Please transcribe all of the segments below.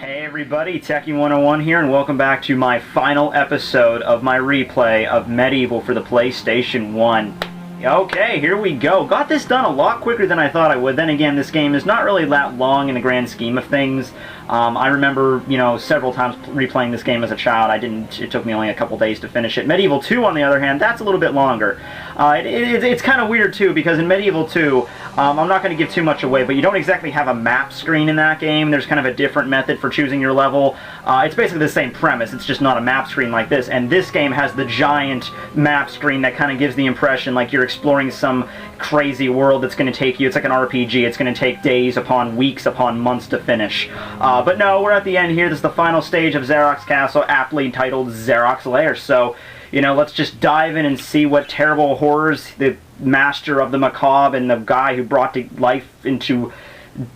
Hey everybody, Techie101 here, and welcome back to my final episode of my replay of Medieval for the PlayStation 1. Okay, here we go. Got this done a lot quicker than I thought I would. Then again, this game is not really that long in the grand scheme of things. I remember, several times replaying this game as a child. It took me only a couple days to finish it. Medieval 2, on the other hand, that's a little bit longer. It's kind of weird, too, because in Medieval 2, I'm not going to give too much away, but you don't exactly have a map screen in that game. There's kind of a different method for choosing your level. It's basically the same premise. It's just not a map screen like this. And this game has the giant map screen that kind of gives the impression like you're exploring some crazy world that's going to take you. It's like an RPG. It's going to take days upon weeks upon months to finish. But no, we're at the end here. This is the final stage of Zarok's Castle, aptly titled Zarok's Lair. So, let's just dive in and see what terrible horrors the master of the macabre and the guy who brought to life into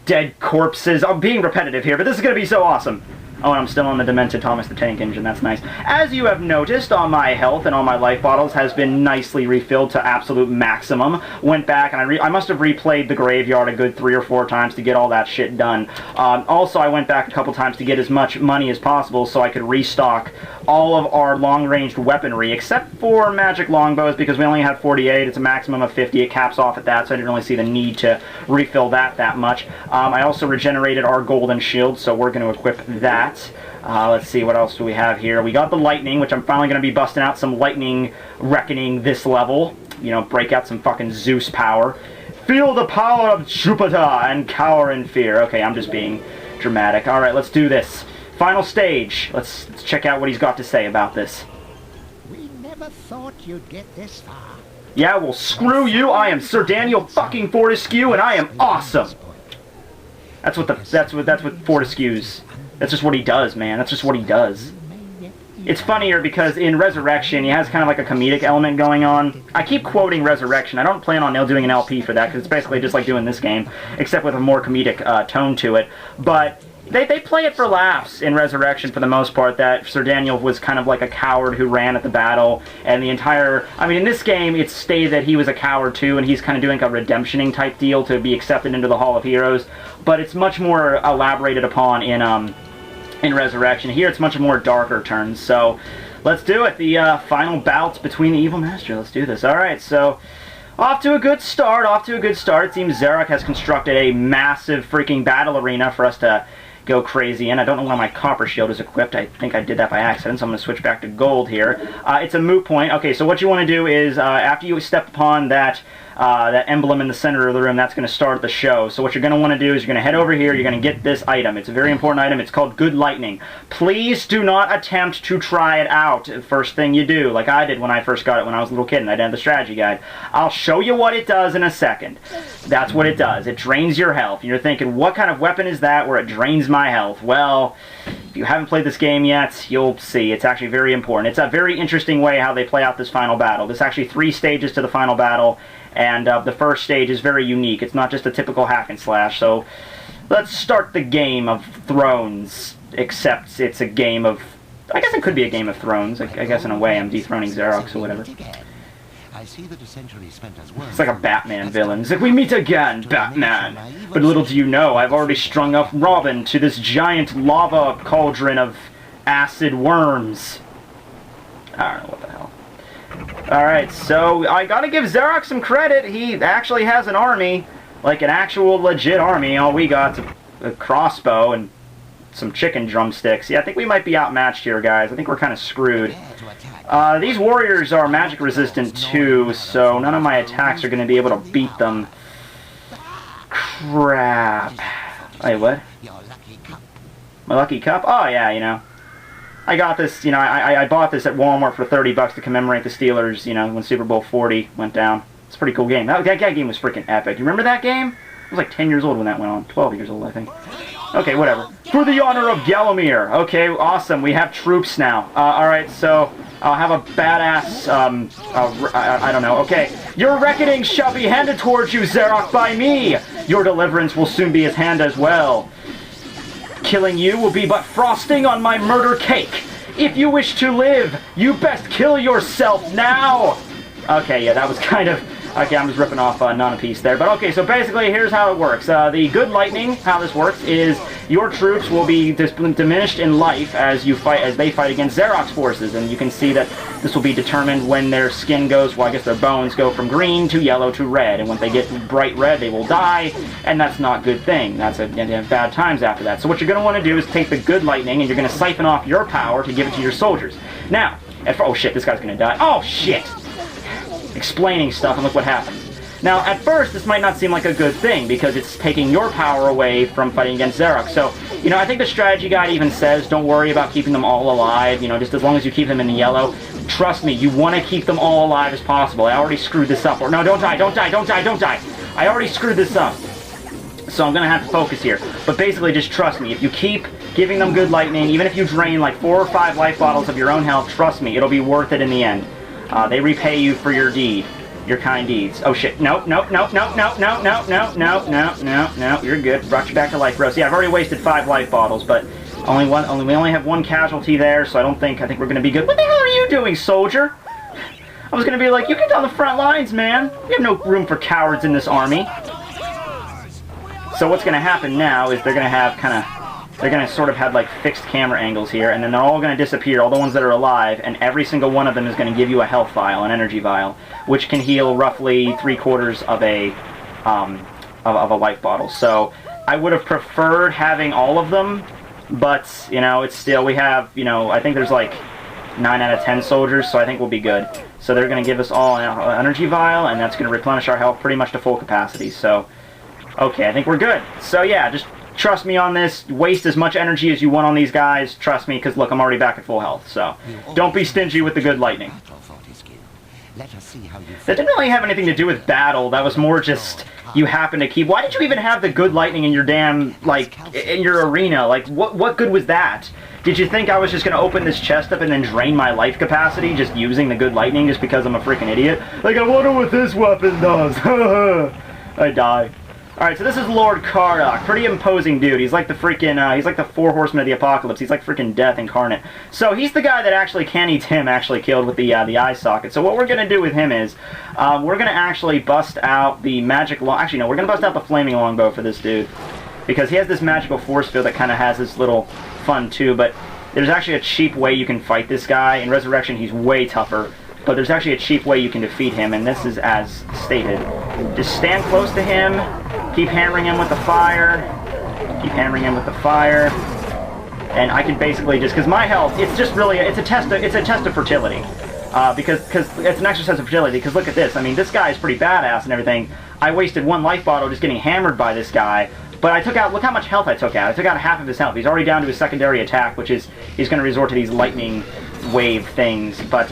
dead corpses. I'm being repetitive here, but this is going to be so awesome. Oh, and I'm still on the Demented Thomas the Tank Engine. That's nice. As you have noticed, all my health and all my life bottles has been nicely refilled to absolute maximum. Went back and I must have replayed the graveyard a good 3 or 4 times to get all that shit done. Also, I went back a couple times to get as much money as possible so I could restock all of our long-ranged weaponry, except for magic longbows, because we only had 48. It's a maximum of 50. It caps off at that, so I didn't really see the need to refill that much. I also regenerated our golden shield, so we're going to equip that. Let's see, what else do we have here? We got the lightning, which I'm finally going to be busting out some lightning reckoning this level. Break out some fucking Zeus power. Feel the power of Jupiter and cower in fear. Okay, I'm just being dramatic. Alright, let's do this. Final stage. Let's check out what he's got to say about this. We never thought you'd get this far. Yeah, well, screw you. I am Sir Daniel fucking Fortescue, and I am awesome. That's what Fortescue's. That's just what he does, man. That's just what he does. It's funnier because in Resurrection, he has kind of like a comedic element going on. I keep quoting Resurrection. I don't plan on doing an LP for that because it's basically just like doing this game, except with a more comedic tone to it. But they play it for laughs in Resurrection for the most part, that Sir Daniel was kind of like a coward who ran at the battle, and the entire... I mean, in this game, it's stated that he was a coward too, and he's kind of doing a redemptioning type deal to be accepted into the Hall of Heroes, but it's much more elaborated upon in Resurrection. Here it's much more darker turns, so let's do it. The final bout between the Evil Master. Let's do this. Alright, so off to a good start. It seems Zarok has constructed a massive freaking battle arena for us to go crazy in. I don't know why my copper shield is equipped. I think I did that by accident, so I'm going to switch back to gold here. It's a moot point. Okay, so what you want to do is, after you step upon that emblem in the center of the room, that's going to start the show. So what you're going to want to do is you're going to head over here, you're going to get this item. It's a very important item. It's called Good Lightning. Please do not attempt to try it out first thing you do, like I did when I first got it when I was a little kid and I didn't have the strategy guide. I'll show you what it does in a second. That's what it does. It drains your health. And you're thinking, what kind of weapon is that where it drains my health? Well, if you haven't played this game yet, you'll see. It's actually very important. It's a very interesting way how they play out this final battle. There's actually 3 stages to the final battle, and the first stage is very unique. It's not just a typical hack and slash. So let's start the Game of Thrones, except it's a game of... I guess it could be a Game of Thrones. I guess in a way I'm dethroning Zarok or whatever. I see that a century spent as well. It's like a Batman villain. It's like, we meet again, Batman. But little do you know, I've already strung up Robin to this giant lava cauldron of acid worms. I don't know what the hell. Alright, so I gotta give Zarok some credit. He actually has an army, like an actual legit army. All we got's a crossbow and some chicken drumsticks. Yeah, I think we might be outmatched here, guys. I think we're kind of screwed. These warriors are magic resistant too, so none of my attacks are going to be able to beat them. Crap. Wait, what? My lucky cup? Oh, yeah, I got this, I bought this at Walmart for $30 to commemorate the Steelers, when Super Bowl 40 went down. It's a pretty cool game. That game was freaking epic. You remember that game? I was like 10 years old when that went on. 12 years old, I think. Okay, whatever. For the honor of Gallowmere. Okay, awesome. We have troops now. Alright, so I'll have a badass, I don't know. Okay, your reckoning shall be handed towards you, Zarok, by me. Your deliverance will soon be at hand as well. Killing you will be but frosting on my murder cake. If you wish to live, you best kill yourself now. Okay, yeah, that was kind of Okay, I'm just ripping off Nana-Piece there. But okay, so basically, here's how it works. The good lightning, how this works, is your troops will be diminished in life as they fight against Xerox forces. And you can see that this will be determined when their skin goes, well, I guess their bones go from green to yellow to red. And when they get bright red, they will die. And that's not a good thing. That's you have bad times after that. So what you're going to want to do is take the good lightning, and you're going to siphon off your power to give it to your soldiers. Now, oh shit, this guy's going to die. Oh shit! Explaining stuff, and look what happens. Now, at first, this might not seem like a good thing, because it's taking your power away from fighting against Xerox. So, you know, I think the strategy guide even says, don't worry about keeping them all alive, you know, just as long as you keep them in the yellow. Trust me, you want to keep them all alive as possible. I already screwed this up. Or, no, don't die, don't die, don't die, don't die! I already screwed this up. So I'm going to have to focus here. But basically, just trust me, if you keep giving them good lightning, even if you drain like 4 or 5 life bottles of your own health, trust me, it'll be worth it in the end. They repay you for your deed, your kind deeds. Oh shit, nope, nope, nope, nope, nope, nope, nope, nope, nope, nope, nope, nope, you're good. Brought you back to life, bro. See, I've already wasted 5 life bottles, but we only have 1 casualty there, so I think we're gonna be good. What the hell are you doing, soldier? I was gonna be like, you get on the front lines, man. We have no room for cowards in this army. So what's gonna happen now is they're gonna sort of have like fixed camera angles here, and then they're all gonna disappear, all the ones that are alive, and every single one of them is gonna give you a health vial, an energy vial, which can heal roughly 3/4 of a life bottle. So I would have preferred having all of them, but you know, it's still, we have, you know, I think there's like 9 out of 10 soldiers, so I think we'll be good. So they're gonna give us all an energy vial, and that's gonna replenish our health pretty much to full capacity. So okay, I think we're good. So yeah, just trust me on this. Waste as much energy as you want on these guys. Trust me, because look, I'm already back at full health. So don't be stingy with the good lightning. That didn't really have anything to do with battle. That was more just you happen to keep. Why did you even have the good lightning in your damn, like, in your arena? Like, what good was that? Did you think I was just going to open this chest up and then drain my life capacity just using the good lightning just because I'm a freaking idiot? Like, I wonder what this weapon does. I die. Alright, so this is Lord Kardok. Pretty imposing dude. He's like the freaking, he's like the 4 horsemen of the apocalypse. He's like freaking death incarnate. So he's the guy that actually Canny Tim actually killed with the eye socket. So what we're going to do with him is, we're going to actually bust out the magic actually, no, we're going to bust out the flaming longbow for this dude. Because he has this magical force field that kind of has this little fun too, but there's actually a cheap way you can fight this guy. In Resurrection, he's way tougher. But there's actually a cheap way you can defeat him, and this is as stated. Just stand close to him, keep hammering him with the fire, keep hammering him with the fire, and I can basically just, because my health, it's just really, it's a test of fertility. Because it's an exercise of fertility, because look at this, I mean, this guy is pretty badass and everything. I wasted 1 life bottle just getting hammered by this guy, but I took out, look how much health I took out. I took out half of his health. He's already down to his secondary attack, which is, he's going to resort to these lightning wave things, but,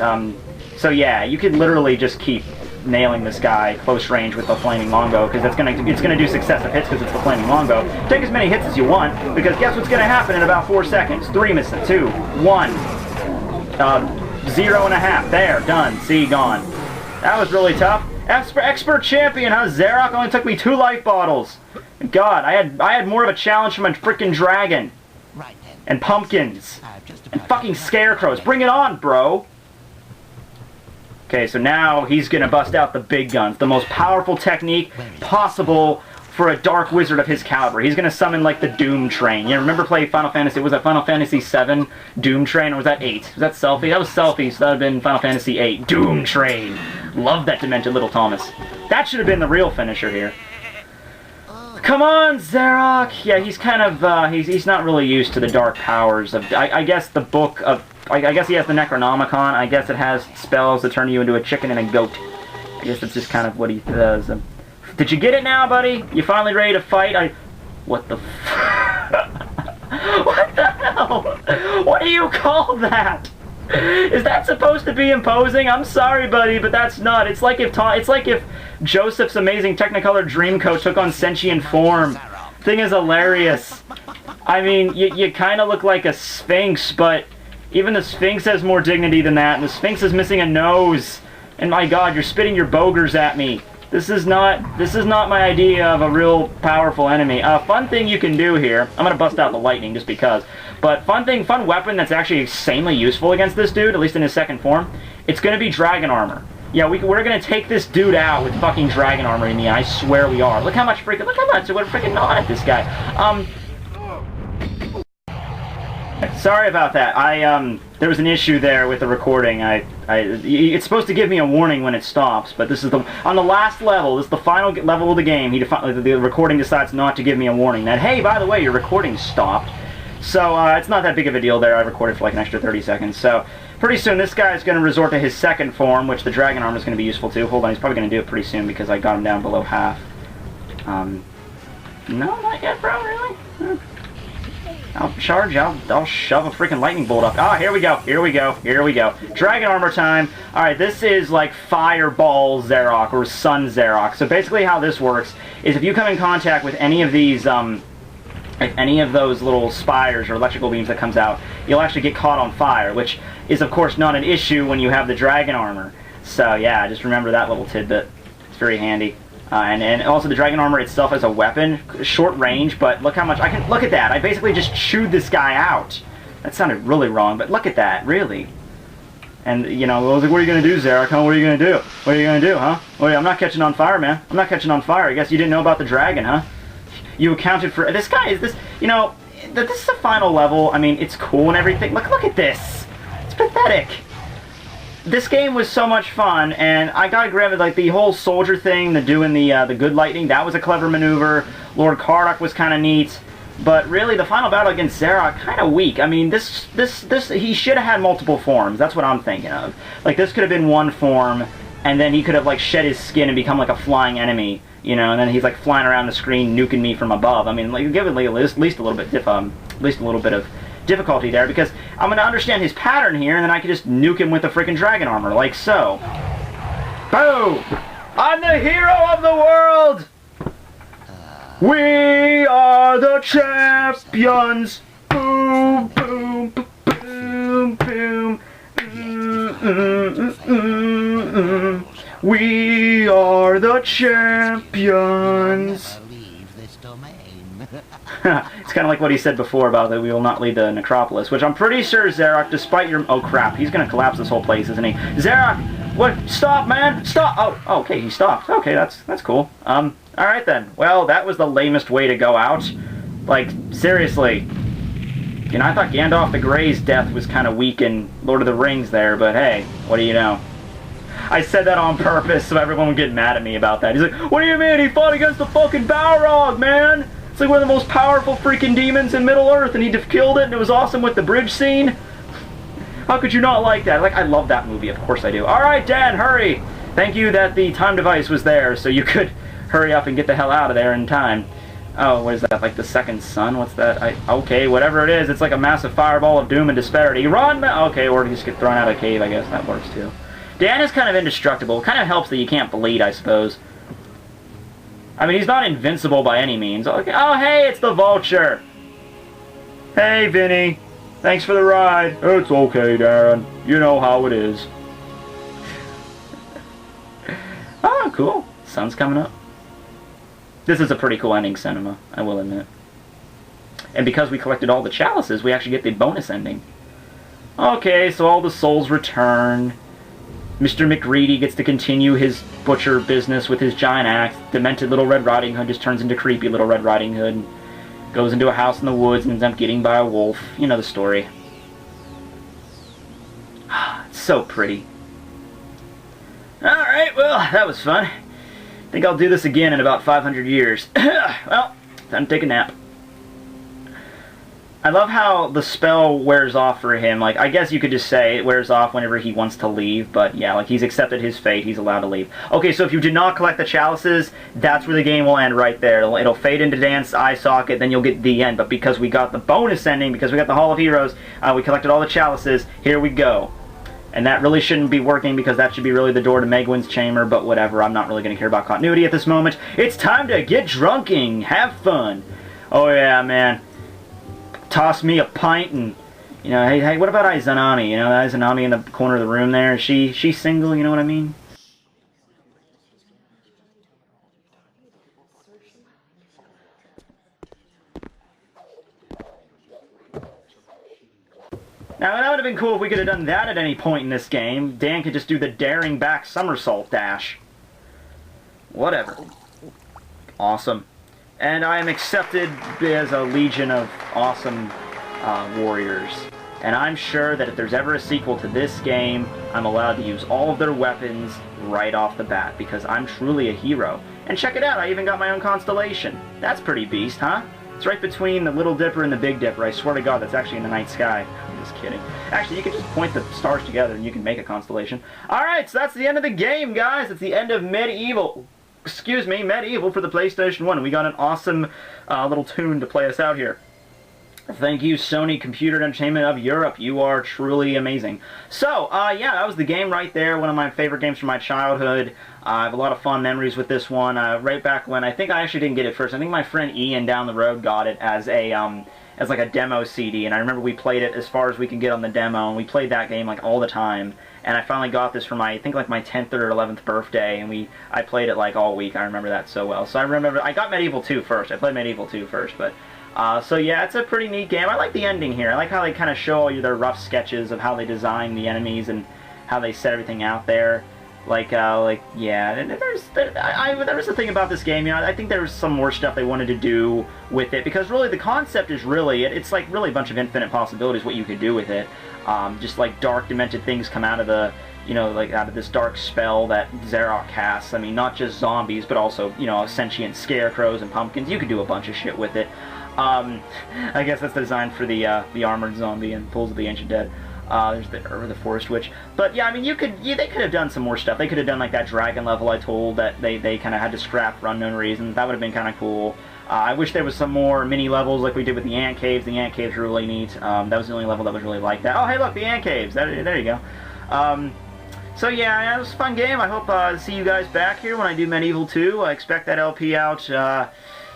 so yeah, you could literally just keep nailing this guy close range with the flaming longbow, because it's gonna do successive hits because it's the flaming longbow. Take as many hits as you want, because guess what's gonna happen in about 4 seconds? 3 missing, 2, 1, 0.5. There, done. See, gone. That was really tough. Expert champion, huh? Xerox only took me 2 life bottles. God, I had more of a challenge from a freaking dragon. And pumpkins. And fucking scarecrows. Bring it on, bro. Okay, so now he's going to bust out the big guns. The most powerful technique possible for a dark wizard of his caliber. He's going to summon, like, the Doom Train. You remember playing Final Fantasy? Was that Final Fantasy VII Doom Train, or was that 8? Was that Selphie? That was Selphie, so that would have been Final Fantasy VIII. Doom Train. Love that demented little Thomas. That should have been the real finisher here. Come on, Xerox! Yeah, he's kind of, he's not really used to the dark powers of, I guess the book of, I guess he has the Necronomicon. I guess it has spells that turn you into a chicken and a goat. I guess that's just kind of what he does. Did you get it now, buddy? You finally ready to fight? What the What the hell? What do you call that? Is that supposed to be imposing? I'm sorry, buddy, but that's not. It's like if Joseph's Amazing Technicolor Dreamcoat took on sentient form. Thing is hilarious. I mean, you kind of look like a Sphinx, but even the Sphinx has more dignity than that, and the Sphinx is missing a nose. And my God, you're spitting your bogers at me. This is not my idea of a real powerful enemy. Fun thing you can do here. I'm gonna bust out the lightning just because. But fun weapon that's actually insanely useful against this dude, at least in his second form. It's gonna be dragon armor. Yeah, we're gonna take this dude out with fucking dragon armor in the eye. I swear we are. Look how much freaking, look how much we're freaking gnawing at this guy. Sorry about that. There was an issue there with the recording. It's supposed to give me a warning when it stops, but this is on the last level. This is the final level of the game. The recording decides not to give me a warning that, hey, by the way, your recording stopped. So it's not that big of a deal there. I recorded for like an extra 30 seconds. So pretty soon this guy is going to resort to his second form, which the dragon armor is going to be useful too. Hold on, he's probably going to do it pretty soon because I got him down below half. No, not yet, bro. Really? I'll charge. I'll shove a freaking lightning bolt up. Ah, here we go. Here we go. Here we go. Dragon armor time. All right, this is like Fireball Zarok or Sun Zarok. So basically, how this works is if you come in contact with any of these, if any of those little spires or electrical beams that comes out, you'll actually get caught on fire, which is of course not an issue when you have the dragon armor. So yeah, just remember that little tidbit. It's very handy. And also the dragon armor itself as a weapon, short range, but look how much I can, look at that, I basically just chewed this guy out. That sounded really wrong, but look at that, really. And, you know, I was like, what are you going to do, Zarok, huh? What are you going to do? What are you going to do, huh? Well, I'm not catching on fire, man. I'm not catching on fire. I guess you didn't know about the dragon, huh? You accounted for, this guy is this, you know, this is the final level. I mean, it's cool and everything. Look at this. It's pathetic. This game was so much fun, and I gotta grab it, like, the whole soldier thing, doing the good lightning, that was a clever maneuver. Lord Kardok was kind of neat, but really, the final battle against Zarok, kind of weak. I mean, he should have had multiple forms, that's what I'm thinking of. Like, this could have been one form, and then he could have, like, shed his skin and become, like, a flying enemy, you know, and then he's, like, flying around the screen, nuking me from above. I mean, like, give it, like, at least a little bit of difficulty there, because I'm going to understand his pattern here, and then I can just nuke him with the freaking dragon armor, like so. Boom! I'm the hero of the world! We are the champions! Boom, boom, boom, boom, boom. We are the champions! It's kind of like what he said before about that we will not leave the necropolis, which I'm pretty sure Zarok, despite your... Oh, crap. He's going to collapse this whole place, isn't he? Zarok! What? Stop, man! Stop! Oh, okay, he stopped. Okay, that's cool. Alright then. Well, that was the lamest way to go out. Like, seriously. You know, I thought Gandalf the Grey's death was kind of weak in Lord of the Rings there, but hey, what do you know? I said that on purpose so everyone would get mad at me about that. He's like, what do you mean? He fought against the fucking Balrog, man! It's like one of the most powerful freaking demons in Middle-earth, and he killed it, and it was awesome with the bridge scene. How could you not like that? Like, I love that movie, of course I do. Alright, Dan, hurry! Thank you that the time device was there, so you could hurry up and get the hell out of there in time. Oh, what is that, like the second sun? What's that? Okay, whatever it is, it's like a massive fireball of doom and disparity. Run, man! Okay, or just get thrown out of a cave, I guess. That works, too. Dan is kind of indestructible. It kind of helps that you can't bleed, I suppose. I mean, he's not invincible by any means. Okay. Oh, hey, it's the Vulture. Hey, Vinny. Thanks for the ride. It's okay, Darren. You know how it is. Oh, cool. Sun's coming up. This is a pretty cool ending cinema, I will admit. And because we collected all the chalices, we actually get the bonus ending. Okay, so all the souls return. Mr. McReady gets to continue his butcher business with his giant axe. Demented Little Red Riding Hood just turns into creepy Little Red Riding Hood. And goes into a house in the woods and ends up getting by a wolf. You know the story. It's so pretty. Alright, well, that was fun. I think I'll do this again in about 500 years. Well, time to take a nap. I love how the spell wears off for him. Like, I guess you could just say it wears off whenever he wants to leave, but yeah, like, he's accepted his fate, he's allowed to leave. Okay, so if you did not collect the chalices, that's where the game will end right there. It'll fade into Dan's eye socket, then you'll get the end, but because we got the bonus ending, because we got the Hall of Heroes, we collected all the chalices, here we go. And that really shouldn't be working, because that should be really the door to Megwyn's chamber, but whatever, I'm not really going to care about continuity at this moment. It's time to get drunking, have fun. Oh yeah, man. Toss me a pint and, you know, hey, what about Izanami? You know, Izanami in the corner of the room there. Is she single, you know what I mean? Now, that would have been cool if we could have done that at any point in this game. Dan could just do the daring back somersault dash. Whatever. Awesome. And I am accepted as a legion of awesome warriors. And I'm sure that if there's ever a sequel to this game, I'm allowed to use all of their weapons right off the bat, because I'm truly a hero. And check it out, I even got my own constellation. That's pretty beast, huh? It's right between the Little Dipper and the Big Dipper. I swear to God, that's actually in the night sky. I'm just kidding. Actually, you can just point the stars together and you can make a constellation. Alright, so that's the end of the game, guys. It's the end of Medieval for the PlayStation 1. We got an awesome little tune to play us out here. Thank you, Sony Computer Entertainment of Europe. You are truly amazing. So, yeah, that was the game right there. One of my favorite games from my childhood. I have a lot of fond memories with this one. Right back when, I think I actually didn't get it first. I think my friend Ian down the road got it as a, as like a demo CD. And I remember we played it as far as we could get on the demo. And we played that game like all the time. And I finally got this for my, I think like my 10th or 11th birthday. And I played it like all week. I remember that so well. So I remember, I got Medieval 2 first. I played Medieval 2 first, but... so yeah, it's a pretty neat game. I like the ending here. I like how they kind of show you their rough sketches of how they design the enemies and how they set everything out there. Yeah, and there was a thing about this game, you know, I think there was some more stuff they wanted to do with it, because really the concept is really, it's like really a bunch of infinite possibilities what you could do with it. Just like dark demented things come out of the, you know, like out of this dark spell that Zarok casts. I mean, not just zombies, but also, you know, sentient scarecrows and pumpkins. You could do a bunch of shit with it. I guess that's designed for the armored zombie and Pools of the Ancient Dead. There's the Forest Witch. But yeah, I mean, they could have done some more stuff. They could have done like that dragon level I told that they kind of had to scrap for unknown reasons. That would have been kind of cool. I wish there was some more mini levels like we did with the ant caves. The ant caves were really neat. That was the only level that was really like that. Oh, hey, look, the ant caves. There you go. So yeah, it was a fun game. I hope to see you guys back here when I do Medieval 2. I expect that LP out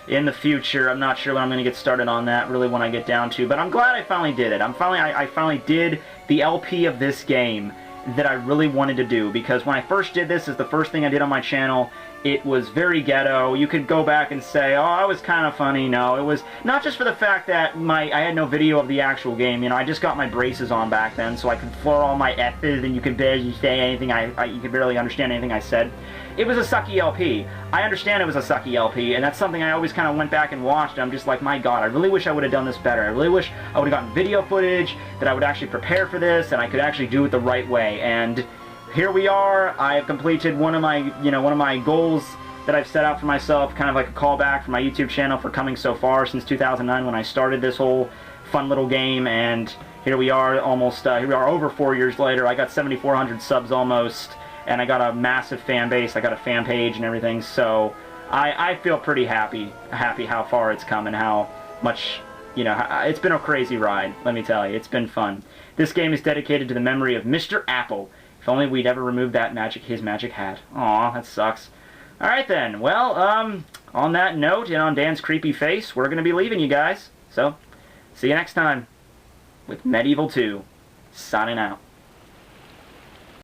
in the future. I'm not sure when I'm going to get started on that, really, when I get down to, but I'm glad I finally did it. I finally did the LP of this game that I really wanted to do, because when I first did this, is the first thing I did on my channel, it was very ghetto. You could go back and say, oh, I was kind of funny. No, it was not just for the fact that I had no video of the actual game. You know, I just got my braces on back then, so I could floor all my F's, and you could barely say anything. You could barely understand anything I said. It was a sucky LP. I understand it was a sucky LP, and that's something I always kind of went back and watched, and I'm just like, my God, I really wish I would have done this better. I really wish I would have gotten video footage, that I would actually prepare for this, and I could actually do it the right way. And here we are. I have completed one of my goals that I've set out for myself, kind of like a callback for my YouTube channel for coming so far since 2009 when I started this whole fun little game, and here we are here we are over 4 years later. I got 7,400 subs almost, and I got a massive fan base. I got a fan page and everything, so I feel pretty happy how far it's come and how much, you know, it's been a crazy ride, let me tell you. It's been fun. This game is dedicated to the memory of Mr. Apple. If only we'd ever removed his magic hat. Aw, that sucks. Alright then, well, on that note, and on Dan's creepy face, we're going to be leaving you guys. So, see you next time with Medieval 2. Signing out.